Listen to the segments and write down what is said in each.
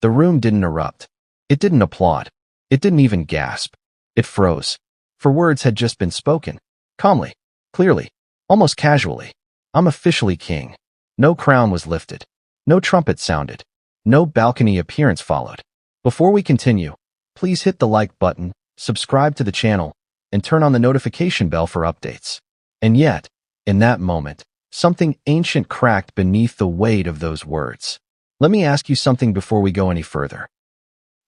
The room didn't erupt. It didn't applaud. It didn't even gasp. It froze. For words had just been spoken. Calmly. Clearly. Almost casually. I'm officially king. No crown was lifted. No trumpet sounded. No balcony appearance followed. Before we continue, please hit the like button, subscribe to the channel, and turn on the notification bell for updates. And yet, in that moment, something ancient cracked beneath the weight of those words. Let me ask you something before we go any further.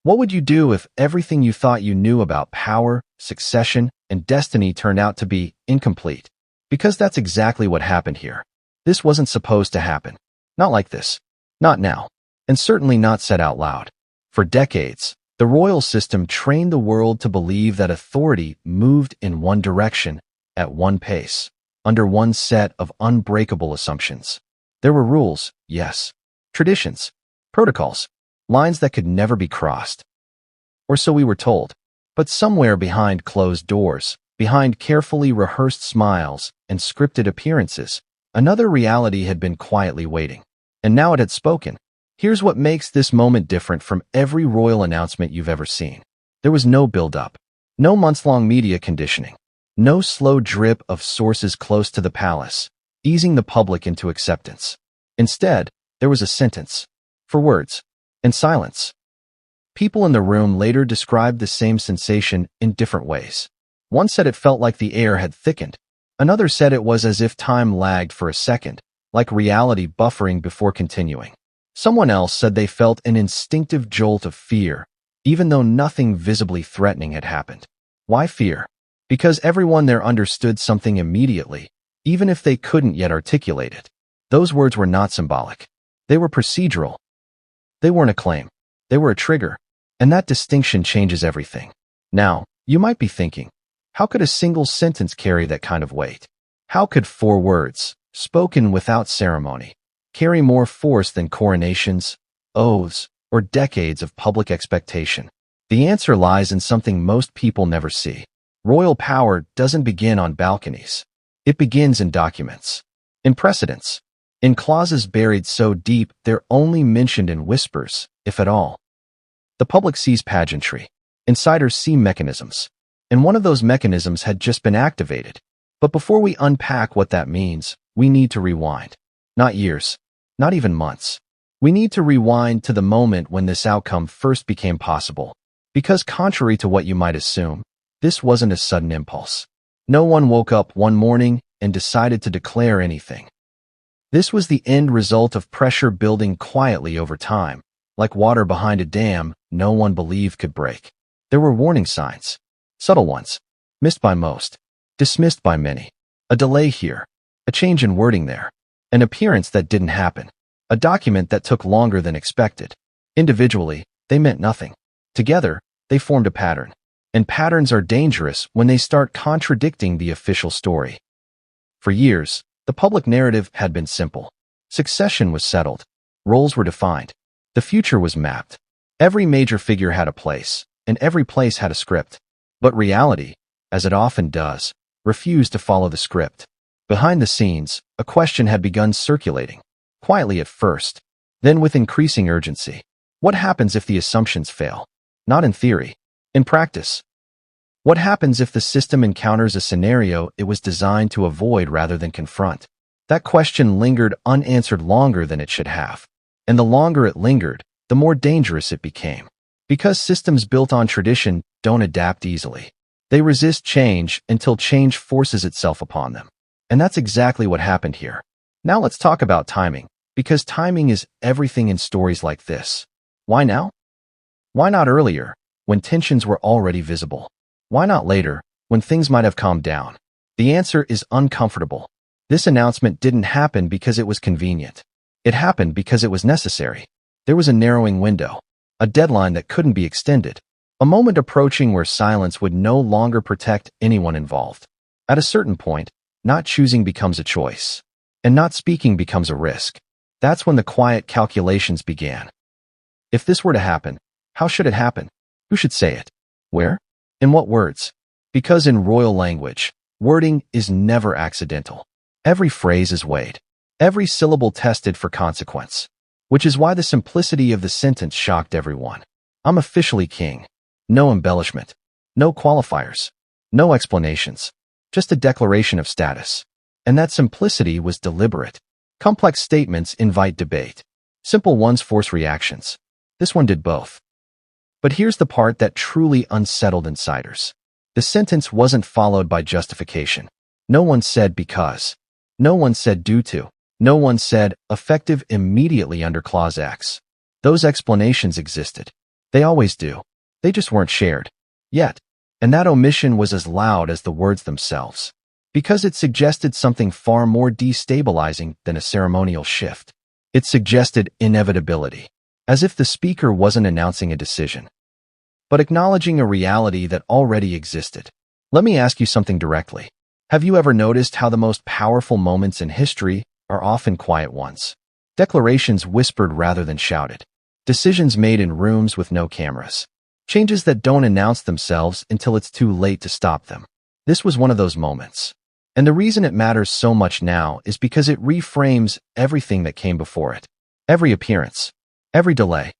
What would you do if everything you thought you knew about power, succession, and destiny turned out to be incomplete? Because that's exactly what happened here. This wasn't supposed to happen. Not like this. Not now. And certainly not said out loud. For decades, the royal system trained the world to believe that authority moved in one direction, at one pace, under one set of unbreakable assumptions. There were rules, yes. Traditions, protocols, lines that could never be crossed. Or so we were told. But somewhere behind closed doors, behind carefully rehearsed smiles and scripted appearances, another reality had been quietly waiting. And now it had spoken. Here's what makes this moment different from every royal announcement you've ever seen. There was no build-up, no months-long media conditioning, no slow drip of sources close to the palace, easing the public into acceptance. Instead, there was a sentence, for words, and silence. People in the room later described the same sensation in different ways. One said it felt like the air had thickened. Another said it was as if time lagged for a second, like reality buffering before continuing. Someone else said they felt an instinctive jolt of fear, even though nothing visibly threatening had happened. Why fear? Because everyone there understood something immediately, even if they couldn't yet articulate it. Those words were not symbolic. They were procedural. They weren't a claim. They were a trigger. And that distinction changes everything. Now, you might be thinking, how could a single sentence carry that kind of weight? How could 4 words, spoken without ceremony, carry more force than coronations, oaths, or decades of public expectation? The answer lies in something most people never see. Royal power doesn't begin on balconies. It begins in documents, in precedents, in clauses buried so deep they're only mentioned in whispers, if at all. The public sees pageantry. Insiders see mechanisms. And one of those mechanisms had just been activated. But before we unpack what that means, we need to rewind. Not years. Not even months. We need to rewind to the moment when this outcome first became possible. Because contrary to what you might assume, this wasn't a sudden impulse. No one woke up one morning and decided to declare anything. This was the end result of pressure building quietly over time, like water behind a dam no one believed could break. There were warning signs. Subtle ones. Missed by most. Dismissed by many. A delay here. A change in wording there. An appearance that didn't happen. A document that took longer than expected. Individually, they meant nothing. Together, they formed a pattern. And patterns are dangerous when they start contradicting the official story. For years, the public narrative had been simple. Succession was settled. Roles were defined. The future was mapped. Every major figure had a place, and every place had a script. But reality, as it often does, refused to follow the script. Behind the scenes, a question had begun circulating, quietly at first, then with increasing urgency. What happens if the assumptions fail? Not in theory, in practice. What happens if the system encounters a scenario it was designed to avoid rather than confront? That question lingered unanswered longer than it should have. And the longer it lingered, the more dangerous it became. Because systems built on tradition don't adapt easily. They resist change until change forces itself upon them. And that's exactly what happened here. Now let's talk about timing, because timing is everything in stories like this. Why now? Why not earlier, when tensions were already visible? Why not later, when things might have calmed down? The answer is uncomfortable. This announcement didn't happen because it was convenient. It happened because it was necessary. There was a narrowing window, a deadline that couldn't be extended, a moment approaching where silence would no longer protect anyone involved. At a certain point, not choosing becomes a choice, and not speaking becomes a risk. That's when the quiet calculations began. If this were to happen, how should it happen? Who should say it? Where? In what words? Because in royal language, wording is never accidental. Every phrase is weighed. Every syllable tested for consequence. which is why the simplicity of the sentence shocked everyone. I'm officially king. No embellishment. No qualifiers. No explanations. Just a declaration of status. And that simplicity was deliberate. Complex statements invite debate. Simple ones force reactions. This one did both. But here's the part that truly unsettled insiders. The sentence wasn't followed by justification. No one said because. No one said due to. No one said effective immediately under Clause X. Those explanations existed. They always do. They just weren't shared. Yet. And that omission was as loud as the words themselves. Because it suggested something far more destabilizing than a ceremonial shift. It suggested inevitability. As if the speaker wasn't announcing a decision, but acknowledging a reality that already existed. Let me ask you something directly. Have you ever noticed how the most powerful moments in history are often quiet ones? Declarations whispered rather than shouted. Decisions made in rooms with no cameras. Changes that don't announce themselves until it's too late to stop them. This was one of those moments. And the reason it matters so much now is because it reframes everything that came before it. Every appearance. Every delay.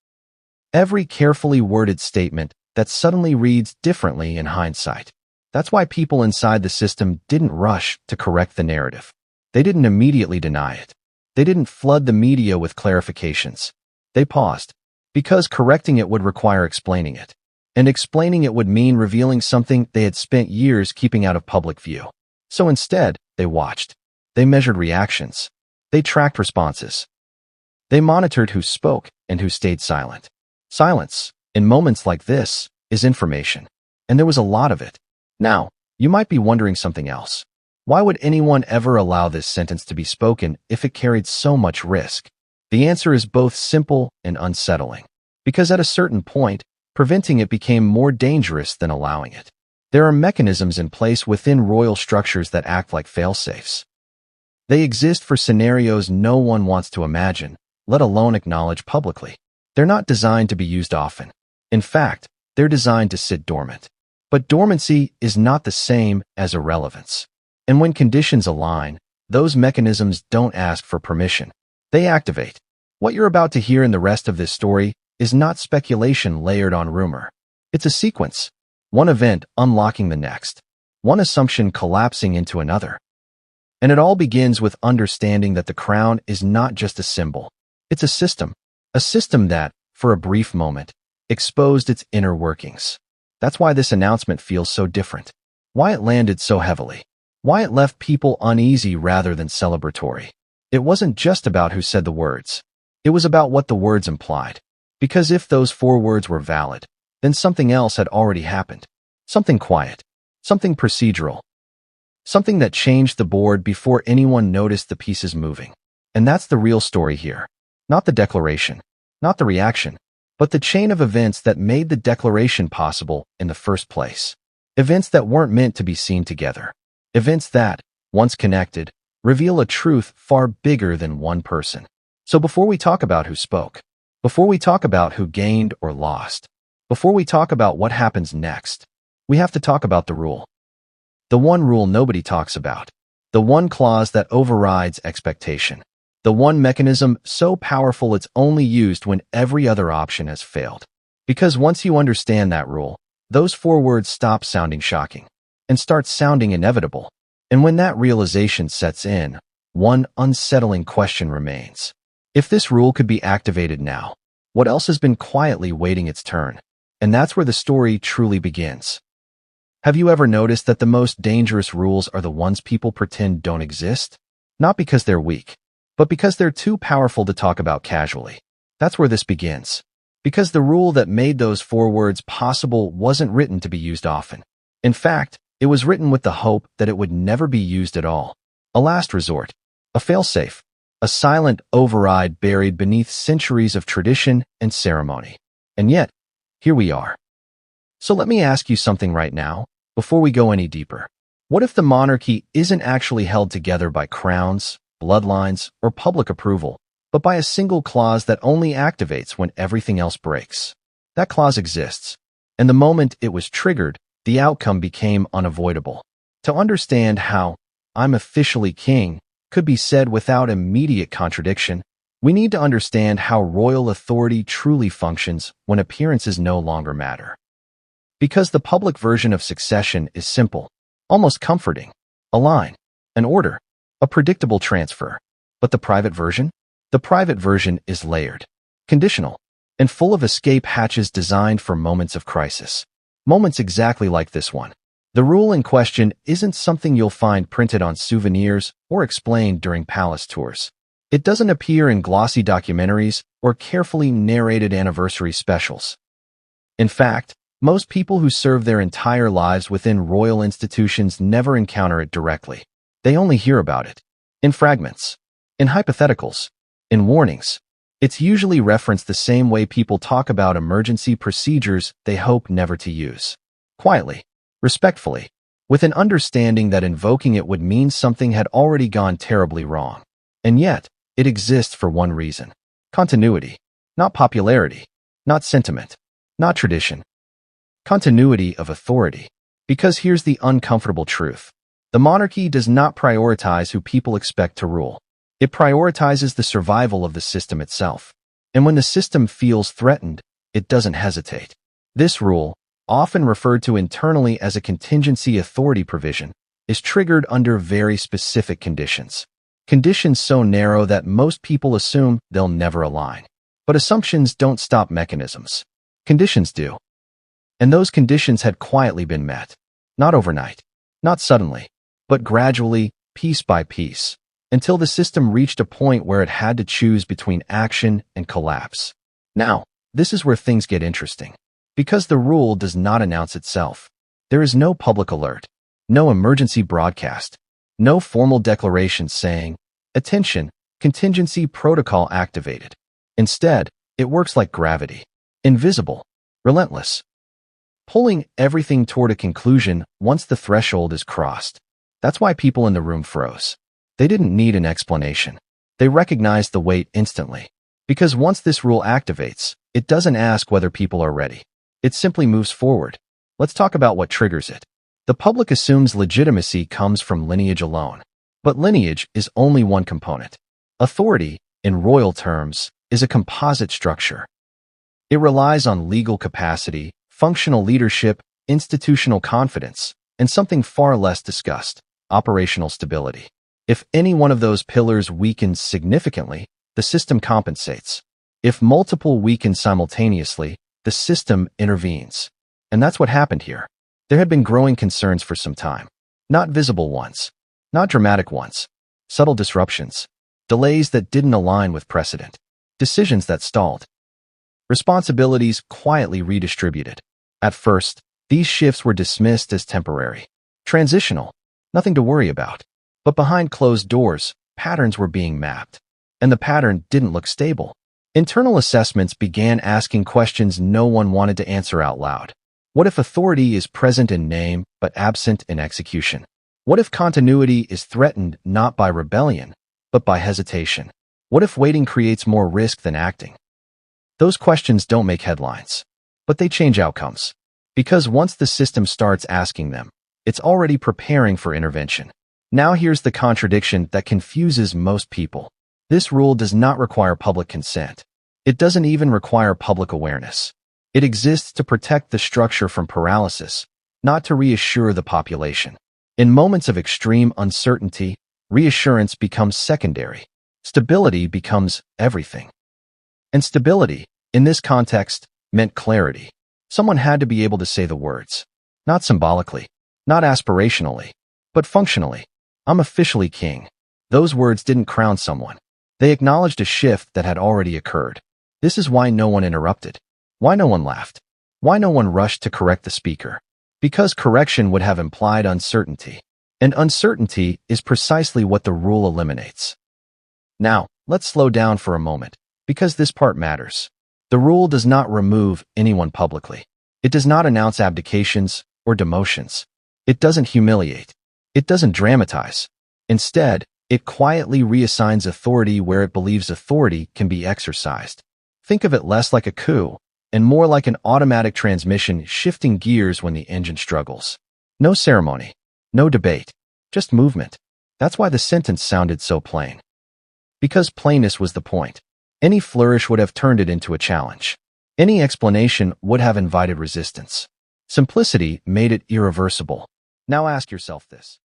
Every carefully worded statement that suddenly reads differently in hindsight. That's why people inside the system didn't rush to correct the narrative. They didn't immediately deny it. They didn't flood the media with clarifications. They paused, because correcting it would require explaining it. And explaining it would mean revealing something they had spent years keeping out of public view. So instead, they watched. They measured reactions. They tracked responses. They monitored who spoke and who stayed silent. Silence, in moments like this, is information. And there was a lot of it. Now, you might be wondering something else. Why would anyone ever allow this sentence to be spoken if it carried so much risk? The answer is both simple and unsettling. Because at a certain point, preventing it became more dangerous than allowing it. There are mechanisms in place within royal structures that act like fail-safes. They exist for scenarios no one wants to imagine, let alone acknowledge publicly. They're not designed to be used often. In fact, they're designed to sit dormant. But dormancy is not the same as irrelevance. And when conditions align, those mechanisms don't ask for permission. They activate. What you're about to hear in the rest of this story is not speculation layered on rumor. It's a sequence. One event unlocking the next. One assumption collapsing into another. And it all begins with understanding that the crown is not just a symbol. It's a system. A system that, for a brief moment, exposed its inner workings. That's why this announcement feels so different. Why it landed so heavily. Why it left people uneasy rather than celebratory. It wasn't just about who said the words. It was about what the words implied. Because if those 4 words were valid, then something else had already happened. Something quiet. Something procedural. Something that changed the board before anyone noticed the pieces moving. And that's the real story here. Not the declaration. Not the reaction. But the chain of events that made the declaration possible in the first place. Events that weren't meant to be seen together. Events that, once connected, reveal a truth far bigger than one person. So before we talk about who spoke, before we talk about who gained or lost, before we talk about what happens next, we have to talk about the rule. The one rule nobody talks about. The one clause that overrides expectation. The one mechanism so powerful it's only used when every other option has failed. Because once you understand that rule, those 4 words stop sounding shocking and start sounding inevitable. And when that realization sets in, one unsettling question remains. If this rule could be activated now, what else has been quietly waiting its turn? And that's where the story truly begins. Have you ever noticed that the most dangerous rules are the ones people pretend don't exist? Not because they're weak, but because they're too powerful to talk about casually. That's where this begins. Because the rule that made those 4 words possible wasn't written to be used often. In fact, it was written with the hope that it would never be used at all. A last resort. A failsafe. A silent override buried beneath centuries of tradition and ceremony. And yet, here we are. So let me ask you something right now, before we go any deeper. What if the monarchy isn't actually held together by crowns, bloodlines, or public approval, but by a single clause that only activates when everything else breaks? That clause exists, and the moment it was triggered, the outcome became unavoidable. To understand how "I'm officially king" could be said without immediate contradiction, We need to understand how royal authority truly functions when appearances no longer matter. Because the public version of succession is simple, almost comforting, a line, an order, a predictable transfer. But the private version? The private version is layered, conditional, and full of escape hatches designed for moments of crisis. Moments exactly like this one. The rule in question isn't something you'll find printed on souvenirs or explained during palace tours. It doesn't appear in glossy documentaries or carefully narrated anniversary specials. In fact, most people who serve their entire lives within royal institutions never encounter it directly. They only hear about it. In fragments. In hypotheticals. In warnings. It's usually referenced the same way people talk about emergency procedures they hope never to use. Quietly. Respectfully. With an understanding that invoking it would mean something had already gone terribly wrong. And yet, it exists for one reason. Continuity. Not popularity. Not sentiment. Not tradition. Continuity of authority. Because here's the uncomfortable truth. The monarchy does not prioritize who people expect to rule. It prioritizes the survival of the system itself. And when the system feels threatened, it doesn't hesitate. This rule, often referred to internally as a contingency authority provision, is triggered under very specific conditions. Conditions so narrow that most people assume they'll never align. But assumptions don't stop mechanisms. Conditions do. And those conditions had quietly been met. Not overnight. Not suddenly. But gradually, piece by piece. Until the system reached a point where it had to choose between action and collapse. Now, this is where things get interesting. Because the rule does not announce itself. There is no public alert, no emergency broadcast, no formal declaration saying, "Attention, contingency protocol activated." Instead, it works like gravity, invisible, relentless, pulling everything toward a conclusion once the threshold is crossed. That's why people in the room froze. They didn't need an explanation. They recognized the weight instantly. Because once this rule activates, it doesn't ask whether people are ready. It simply moves forward. Let's talk about what triggers it. The public assumes legitimacy comes from lineage alone. But lineage is only one component. Authority, in royal terms, is a composite structure. It relies on legal capacity, functional leadership, institutional confidence, and something far less discussed, operational stability. If any one of those pillars weakens significantly, the system compensates. If multiple weaken simultaneously, the system intervenes. And that's what happened here. There had been growing concerns for some time. Not visible ones. Not dramatic ones. Subtle disruptions. Delays that didn't align with precedent. Decisions that stalled. Responsibilities quietly redistributed. At first, these shifts were dismissed as temporary. Transitional. Nothing to worry about. But behind closed doors, patterns were being mapped. And the pattern didn't look stable. Internal assessments began asking questions no one wanted to answer out loud. What if authority is present in name but absent in execution? What if continuity is threatened not by rebellion, but by hesitation? What if waiting creates more risk than acting? Those questions don't make headlines, but they change outcomes. Because once the system starts asking them, it's already preparing for intervention. Now here's the contradiction that confuses most people. This rule does not require public consent. It doesn't even require public awareness. It exists to protect the structure from paralysis, not to reassure the population. In moments of extreme uncertainty, reassurance becomes secondary. Stability becomes everything. And stability, in this context, meant clarity. Someone had to be able to say the words. Not symbolically, not aspirationally, but functionally. I'm officially king. Those words didn't crown someone. They acknowledged a shift that had already occurred. This is why no one interrupted. Why no one laughed. Why no one rushed to correct the speaker. Because correction would have implied uncertainty. And uncertainty is precisely what the rule eliminates. Now, let's slow down for a moment, because this part matters. The rule does not remove anyone publicly. It does not announce abdications or demotions. It doesn't humiliate. It doesn't dramatize. Instead, it quietly reassigns authority where it believes authority can be exercised. Think of it less like a coup and more like an automatic transmission shifting gears when the engine struggles. No ceremony, no debate, just movement. That's why the sentence sounded so plain. Because plainness was the point. Any flourish would have turned it into a challenge. Any explanation would have invited resistance. Simplicity made it irreversible. Now ask yourself this.